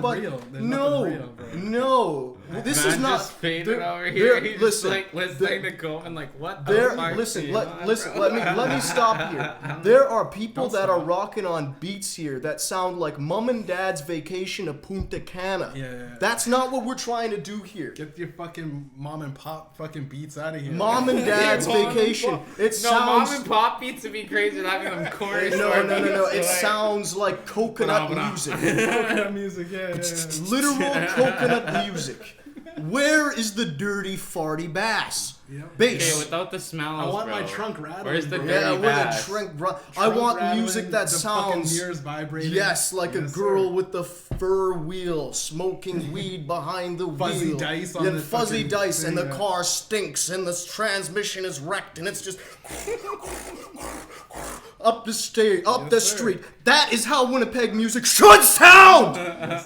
but real. There's no, nothing real, bro. no. This is not. Just fainted over here. He's listen, just like listening to Kovin, like what the there, fuck? listen, let me stop here. There are people that are rocking on beats here that sound like Mom and Dad's Vacation to Punta Cana. Yeah. That's not what we're trying to do here. Get your fucking mom and pop fucking beats out of here. Mom and Dad's Vacation. It No, sounds. mom and pop beats would be crazy having them chorus. No. It sounds like coconut music. Coconut music, yeah. Literal coconut music. Where is the dirty farty bass? Yep. Bass. Okay, without the smells, I want bro. my trunk rattling. Where's the bro. dirty Yeah, with bass? a I want rattling, music that the fucking sounds. mirrors vibrating. Yes, like a Yes, girl sir. with the fur wheel, smoking weed behind the Fuzzy wheel. dice on Yeah, the fuzzy fucking dice, and the thing, yeah. car stinks, and the transmission is wrecked, and it's just up the Yes, street. sir. That is how Winnipeg music should sound.